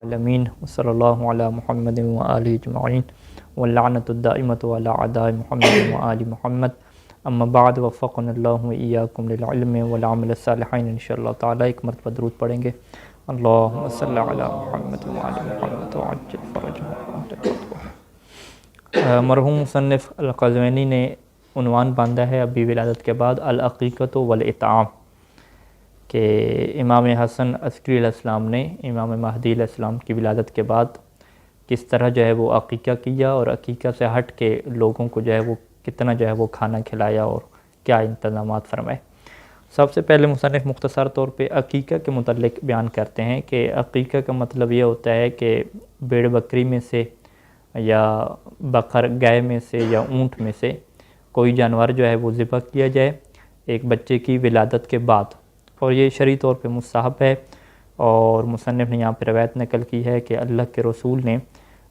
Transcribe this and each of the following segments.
العالمین وصلی اللہ علی محمد و آلہ اجمعین واللعنۃ الدائمۃ علی اعداء محمد و آل محمد اما بعد وفقنا اللہ و ایاکم للعلم والعمل الصالح انشاءاللہ تعالی ایک مرتبہ درود پڑھیں گے۔ اللہم صلی علی محمد و آل محمد وعجل فرجہ۔ مرحوم مصنف القزوینی نے عنوان باندھا ہے ابھی ولادت کے بعد العقیقۃ والاطعام، کہ امام حسن عسکری علیہ السلام نے امام مہدی علیہ السلام کی ولادت کے بعد کس طرح جو ہے وہ عقیقہ کیا، اور عقیقہ سے ہٹ کے لوگوں کو جو ہے وہ کتنا جو ہے وہ کھانا کھلایا اور کیا انتظامات فرمائے۔ سب سے پہلے مصنف مختصر طور پہ عقیقہ کے متعلق بیان کرتے ہیں کہ عقیقہ کا مطلب یہ ہوتا ہے کہ بھیڑ بکری میں سے یا بقر گائے میں سے یا اونٹ میں سے کوئی جانور جو ہے وہ ذبح کیا جائے ایک بچے کی ولادت کے بعد، اور یہ شرعی طور پہ مستحب ہے۔ اور مصنف نے یہاں پہ روایت نقل کی ہے کہ اللہ کے رسول نے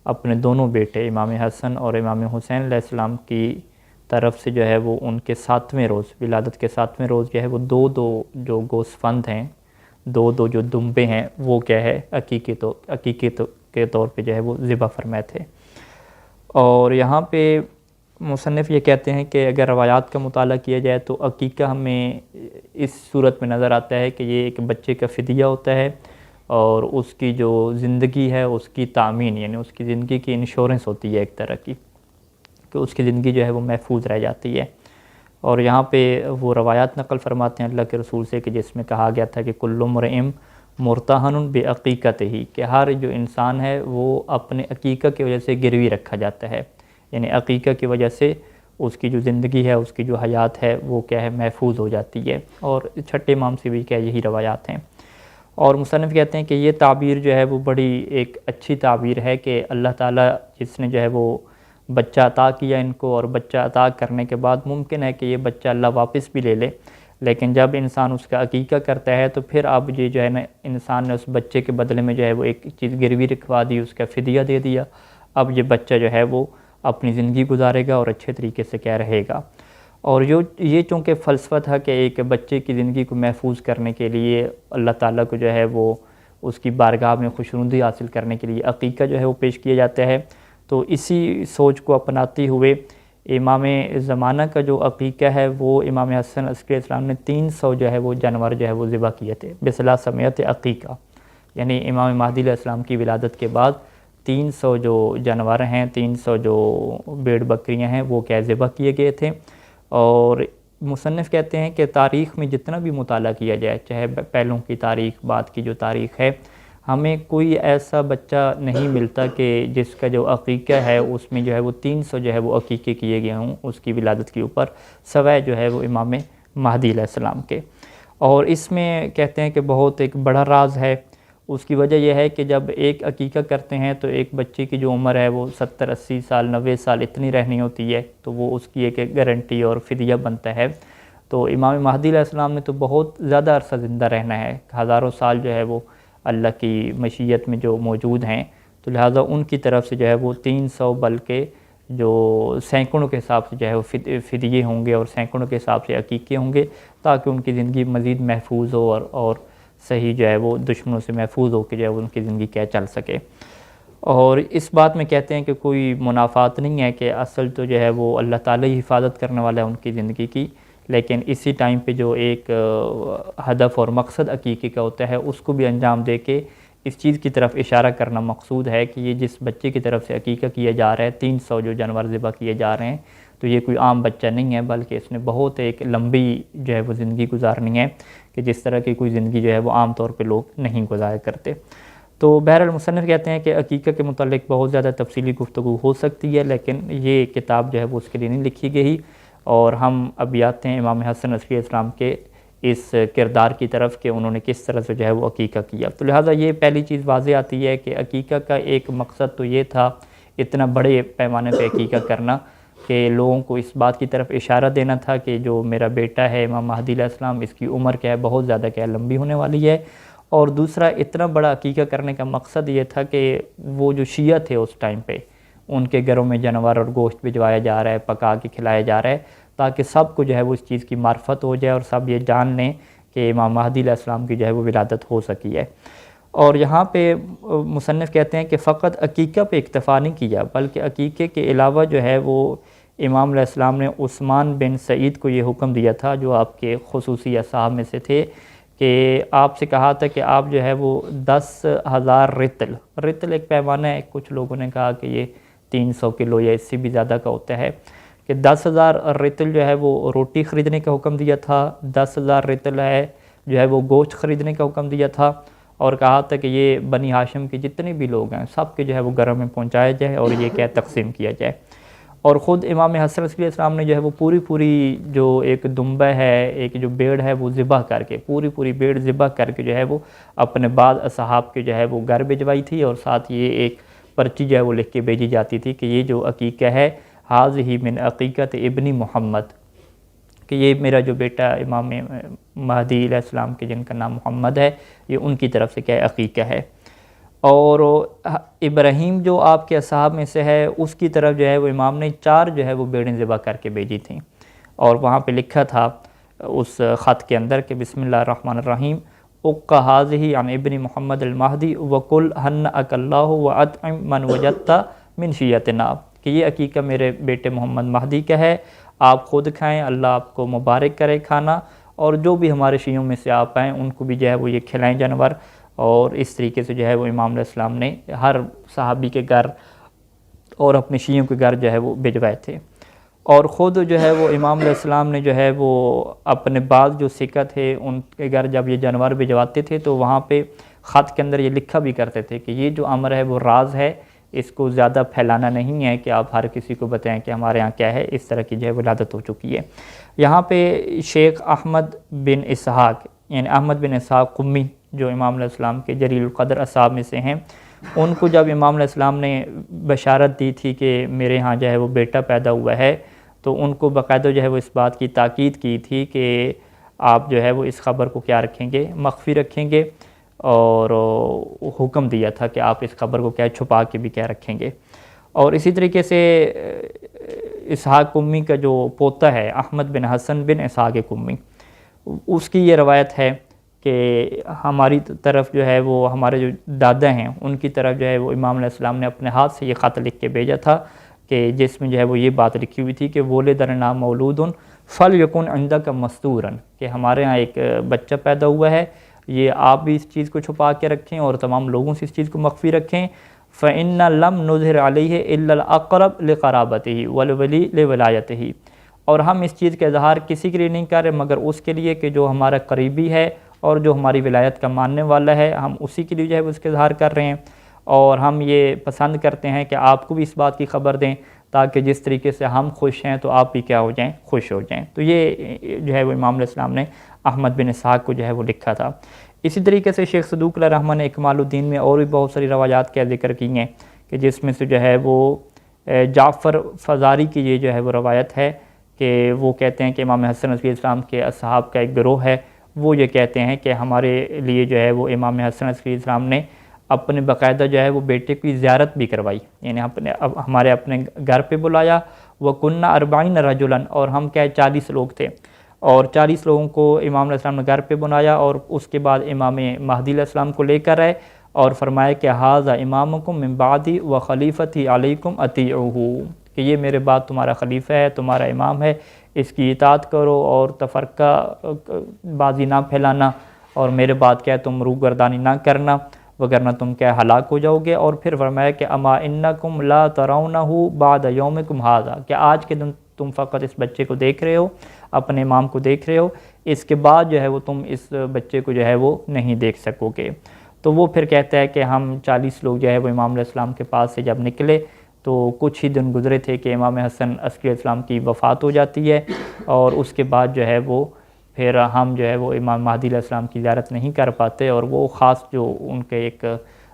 اپنے دونوں بیٹے امام حسن اور امام حسین علیہ السلام کی طرف سے جو ہے وہ ان کے 7ویں روز، ولادت کے 7ویں روز جو ہے وہ دو جو گوسفند ہیں، دو جو دمبے ہیں، وہ کیا ہے عقیقے کے طور پہ جو ہے وہ ذبح فرمائے تھے۔ اور یہاں پہ مصنف یہ کہتے ہیں کہ اگر روایات کا مطالعہ کیا جائے تو عقیقہ ہمیں اس صورت میں نظر آتا ہے کہ یہ ایک بچے کا فدیہ ہوتا ہے، اور اس کی جو زندگی ہے اس کی تامین، یعنی اس کی زندگی کی انشورنس ہوتی ہے ایک طرح کی، کہ اس کی زندگی جو ہے وہ محفوظ رہ جاتی ہے۔ اور یہاں پہ وہ روایات نقل فرماتے ہیں اللہ کے رسول سے کہ جس میں کہا گیا تھا کہ کل امرئ مرتہن بعقیقتہ، کہ ہر جو انسان ہے وہ اپنے عقیقہ کی وجہ سے گروی رکھا جاتا ہے، یعنی عقیقہ کی وجہ سے اس کی جو زندگی ہے، اس کی جو حیات ہے وہ کیا ہے محفوظ ہو جاتی ہے، اور چھٹے امام سے بھی کیا یہی روایات ہیں۔ اور مصنف کہتے ہیں کہ یہ تعبیر جو ہے وہ بڑی ایک اچھی تعبیر ہے کہ اللہ تعالیٰ جس نے جو ہے وہ بچہ عطا کیا ان کو، اور بچہ عطا کرنے کے بعد ممکن ہے کہ یہ بچہ اللہ واپس بھی لے لے، لیکن جب انسان اس کا عقیقہ کرتا ہے تو پھر اب یہ جو ہے نا انسان نے اس بچے کے بدلے میں جو ہے وہ ایک چیز گروی رکھوا دی، اس کا فدیہ دے دیا۔ اب یہ بچہ جو ہے وہ اپنی زندگی گزارے گا اور اچھے طریقے سے کیا رہے گا۔ اور یہ چونکہ فلسفہ تھا کہ ایک بچے کی زندگی کو محفوظ کرنے کے لیے اللہ تعالیٰ کو جو ہے وہ اس کی بارگاہ میں خوشنودی حاصل کرنے کے لیے عقیقہ جو ہے وہ پیش کیا جاتا ہے، تو اسی سوچ کو اپناتے ہوئے امام زمانہ کا جو عقیقہ ہے وہ امام حسن عسکری علیہ السلام نے 300 جو ہے وہ جانور جو ہے وہ ذبح کیے تھے ب300 عقیقہ، یعنی امام مہدی علیہ السلام کی ولادت کے بعد 300 جو جانور ہیں، 300 جو بھیڑ بکریاں ہیں وہ کیا ذبح کیے گئے تھے۔ اور مصنف کہتے ہیں کہ تاریخ میں جتنا بھی مطالعہ کیا جائے، چاہے پہلوں کی تاریخ، بعد کی جو تاریخ ہے، ہمیں کوئی ایسا بچہ نہیں ملتا کہ جس کا جو عقیقہ ہے اس میں جو ہے وہ 300 جو ہے وہ عقیقے کیے گئے ہوں اس کی ولادت کے اوپر، سوائے جو ہے وہ امام مہدی علیہ السلام کے۔ اور اس میں کہتے ہیں کہ بہت ایک بڑا راز ہے، اس کی وجہ یہ ہے کہ جب ایک عقیقہ کرتے ہیں تو ایک بچے کی جو عمر ہے وہ 70-80 سال 90 سال اتنی رہنی ہوتی ہے، تو وہ اس کی ایک گارنٹی اور فدیہ بنتا ہے۔ تو امام مہدی علیہ السلام نے تو بہت زیادہ عرصہ زندہ رہنا ہے، ہزاروں سال جو ہے وہ اللہ کی مشیت میں جو موجود ہیں، تو لہٰذا ان کی طرف سے جو ہے وہ 300 بلکہ جو سینکڑوں کے حساب سے جو ہے وہ فدیے ہوں گے اور سینکڑوں کے حساب سے عقیقے ہوں گے، تاکہ ان کی زندگی مزید محفوظ ہو اور صحیح جو ہے وہ دشمنوں سے محفوظ ہو کے جو ہے ان کی زندگی کیا چل سکے۔ اور اس بات میں کہتے ہیں کہ کوئی منافات نہیں ہے، کہ اصل تو جو ہے وہ اللہ تعالیٰ ہی حفاظت کرنے والا ہے ان کی زندگی کی، لیکن اسی ٹائم پہ جو ایک ہدف اور مقصد عقیقے کا ہوتا ہے اس کو بھی انجام دے کے اس چیز کی طرف اشارہ کرنا مقصود ہے کہ یہ جس بچے کی طرف سے عقیقہ کیا جا رہا ہے، 300 جو جانور ذبح کیے جا رہے ہیں، تو یہ کوئی عام بچہ نہیں ہے، بلکہ اس نے بہت ایک لمبی جو ہے وہ زندگی گزارنی ہے، کہ جس طرح کی کوئی زندگی جو ہے وہ عام طور پہ لوگ نہیں گزارا کرتے۔ تو بہرحال مصنف کہتے ہیں کہ عقیقہ کے متعلق بہت زیادہ تفصیلی گفتگو ہو سکتی ہے، لیکن یہ کتاب جو ہے وہ اس کے لیے نہیں لکھی گئی، اور ہم ابھی آتے ہیں امام حسن عسکری علیہ السلام کے اس کردار کی طرف کہ انہوں نے کس طرح سے جو ہے وہ عقیقہ کیا۔ تو لہٰذا یہ پہلی چیز واضح آتی ہے کہ عقیقہ کا ایک مقصد تو یہ تھا اتنا بڑے پیمانے پہ عقیقہ کرنا، کہ لوگوں کو اس بات کی طرف اشارہ دینا تھا کہ جو میرا بیٹا ہے امام مہدی علیہ السلام، اس کی عمر کیا ہے بہت زیادہ کیا ہے لمبی ہونے والی ہے۔ اور دوسرا اتنا بڑا عقیقہ کرنے کا مقصد یہ تھا کہ وہ جو شیعہ تھے اس ٹائم پہ، ان کے گھروں میں جانور اور گوشت بھجوایا جا رہا ہے، پکا کے کھلایا جا رہا ہے، تاکہ سب کو جو ہے وہ اس چیز کی معرفت ہو جائے اور سب یہ جان لیں کہ امام مہدی علیہ السلام کی جو ہے وہ ولادت ہو سکی ہے۔ اور یہاں پہ مصنف کہتے ہیں کہ فقط عقیقہ پہ اکتفا نہیں کیا، بلکہ عقیقے کے علاوہ جو ہے وہ امام علیہ السلام نے عثمان بن سعید کو یہ حکم دیا تھا، جو آپ کے خصوصی اصحاب میں سے تھے، کہ آپ سے کہا تھا کہ آپ جو ہے وہ 10,000 رطل ایک پیمانہ ہے، کچھ لوگوں نے کہا کہ یہ 300 کلو یا اس سے بھی زیادہ کا ہوتا ہے، کہ 10,000 رطل جو ہے وہ روٹی خریدنے کا حکم دیا تھا، 10,000 رطل ہے جو ہے وہ گوشت خریدنے کا حکم دیا تھا، اور کہا تھا کہ یہ بنی ہاشم کے جتنے بھی لوگ ہیں سب کے جو ہے وہ گھروں میں پہنچایا جائے اور یہ کیا تقسیم کیا جائے۔ اور خود امام حسن علیہ السلام نے جو ہے وہ پوری جو ایک دمبہ ہے، ایک جو بیڑ ہے وہ ذبح کر کے پوری بیڑ ذبح کر کے جو ہے وہ اپنے بعض اصحاب کے جو ہے وہ گھر بھجوائی تھی، اور ساتھ یہ ایک پرچی جو ہے وہ لکھ کے بھیجی جاتی تھی کہ یہ جو عقیقہ ہے حاذہ من عقیقت ابن محمد، کہ یہ میرا جو بیٹا امام مہدی علیہ السلام کے جن کا نام محمد ہے، یہ ان کی طرف سے کیا عقیقہ ہے۔ اور ابراہیم جو آپ کے اصحاب میں سے ہے، اس کی طرف جو ہے وہ امام نے 4 جو ہے وہ بیڑیں ذبح کر کے بھیجی تھیں، اور وہاں پہ لکھا تھا اس خط کے اندر کہ بسم اللہ الرحمن الرحیم اق حاذہ عن ابن محمد المہدی وقل ہنأک اللہ واطعم من وجدت من شیعتنا، کہ یہ عقیقہ میرے بیٹے محمد مہدی کا ہے، آپ خود کھائیں، اللہ آپ کو مبارک کرے کھانا، اور جو بھی ہمارے شیعوں میں سے آپ آئیں ان کو بھی جو ہے وہ یہ کھلائیں جانور۔ اور اس طریقے سے جو ہے وہ امام علیہ السلام نے ہر صحابی کے گھر اور اپنے شیعوں کے گھر جو ہے وہ بھجوائے تھے۔ اور خود جو ہے وہ امام علیہ السلام نے جو ہے وہ اپنے بعض جو سکہ تھے ان کے گھر جب یہ جانور بھجواتے تھے تو وہاں پہ خط کے اندر یہ لکھا بھی کرتے تھے کہ یہ جو امر ہے وہ راز ہے، اس کو زیادہ پھیلانا نہیں ہے کہ آپ ہر کسی کو بتائیں کہ ہمارے ہاں کیا ہے، اس طرح کی جو ہے ولادت ہو چکی ہے۔ یہاں پہ شیخ احمد بن اسحاق یعنی احمد بن اسحاق قمی جو امام علیہ السلام کے جلیل القدر اصحاب میں سے ہیں، ان کو جب امام علیہ السلام نے بشارت دی تھی کہ میرے ہاں جو ہے وہ بیٹا پیدا ہوا ہے، تو ان کو باقاعدہ جو ہے وہ اس بات کی تاکید کی تھی کہ آپ جو ہے وہ اس خبر کو کیا رکھیں گے، مخفی رکھیں گے، اور حکم دیا تھا کہ آپ اس خبر کو کیا چھپا کے بھی کیا رکھیں گے۔ اور اسی طریقے سے اسحاق قمی کا جو پوتا ہے احمد بن حسن بن اسحاق قمی، اس کی یہ روایت ہے کہ ہماری طرف جو ہے وہ ہمارے جو دادا ہیں ان کی طرف جو ہے وہ امام علیہ السلام نے اپنے ہاتھ سے یہ خط لکھ کے بھیجا تھا کہ جس میں جو ہے وہ یہ بات لکھی ہوئی تھی کہ ولدنا مولود فلیکن عندک مستورا، کہ ہمارے ہاں ایک بچہ پیدا ہوا ہے، یہ آپ بھی اس چیز کو چھپا کے رکھیں اور تمام لوگوں سے اس چیز کو مخفی رکھیں۔ فَإِنَّ لَمْ نُظْهِرْ عَلَيْهِ إِلَّا الْأَقْرَبَ لِقَرَابَتِهِ وَالْوَلِي لِوَلَایَتِهِ، اور ہم اس چیز کا اظہار کسی کے لیے نہیں کر رہے مگر اس کے لیے کہ جو ہمارا قریبی ہے اور جو ہماری ولایت کا ماننے والا ہے، ہم اسی کے لیے جو ہے اس کا اظہار کر رہے ہیں، اور ہم یہ پسند کرتے ہیں کہ آپ کو بھی اس بات کی خبر دیں تاکہ جس طریقے سے ہم خوش ہیں تو آپ بھی کیا ہو جائیں، خوش ہو جائیں۔ تو یہ جو ہے وہ امام علیہ السلام نے احمد بن اسحاق کو جو ہے وہ لکھا تھا۔ اسی طریقے سے شیخ صدوق علیہ الرحمہ نے اکمال الدین میں اور بھی بہت ساری روایات کا ذکر کی ہیں کہ جس میں سے جو ہے وہ جعفر فزاری کی یہ جو ہے وہ روایت ہے کہ وہ کہتے ہیں کہ امام حسن علیہ السلام کے اصحاب کا ایک گروہ ہے، وہ یہ کہتے ہیں کہ ہمارے لیے جو ہے وہ امام حسن علیہ السلام نے اپنے باقاعدہ جو ہے وہ بیٹے کی زیارت بھی کروائی، یعنی ہمارے اپنے گھر پہ بلایا، وَكُنَّ 40 رَجُلًا، اور ہم کیا 40 لوگ تھے، اور 40 لوگوں کو امام علیہ السلام نے گھر پہ بنایا، اور اس کے بعد امام مہدی علیہ السلام کو لے کر آئے اور فرمایا کہ ھذا امامکم من بعدی وخلیفتی علیکم اطیعوہ، کہ یہ میرے بعد تمہارا خلیفہ ہے، تمہارا امام ہے، اس کی اطاعت کرو اور تفرقہ بازی نہ پھیلانا، اور میرے بعد کیا ہے تم روگردانی نہ کرنا وگرنہ تم کیا ہلاک ہو جاؤ گے۔ اور پھر فرمایا کہ اما انکم لا ترونہ بعد یومکم ھذا، کہ آج کے دن تم فقط اس بچے کو دیکھ رہے ہو، اپنے امام کو دیکھ رہے ہو، اس کے بعد جو ہے وہ تم اس بچے کو جو ہے وہ نہیں دیکھ سکو گے۔ تو وہ پھر کہتا ہے کہ ہم 40 لوگ جو ہے وہ امام علیہ السلام کے پاس سے جب نکلے تو کچھ ہی دن گزرے تھے کہ امام حسن عسکری علیہ السلام کی وفات ہو جاتی ہے، اور اس کے بعد جو ہے وہ پھر ہم جو ہے وہ امام مہدی علیہ السلام کی زیارت نہیں کر پاتے، اور وہ خاص جو ان کے ایک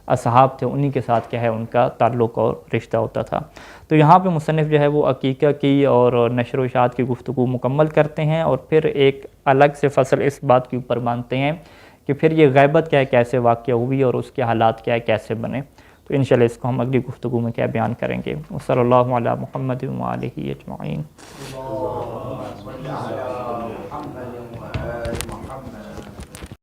اصحاب تھے انہی کے ساتھ کیا ہے ان کا تعلق اور رشتہ ہوتا تھا۔ تو یہاں پہ مصنف جو ہے وہ عقیقہ کی اور نشر و اشاعت کی گفتگو مکمل کرتے ہیں، اور پھر ایک الگ سے فصل اس بات کے اوپر مانتے ہیں کہ پھر یہ غیبت کیا ہے، کیسے واقع ہوئی اور اس کے حالات کیا ہے، کیسے بنے۔ تو انشاءاللہ اس کو ہم اگلی گفتگو میں کیا بیان کریں گے۔ وصلی اللہ علی محمد و آلہ اجمعین۔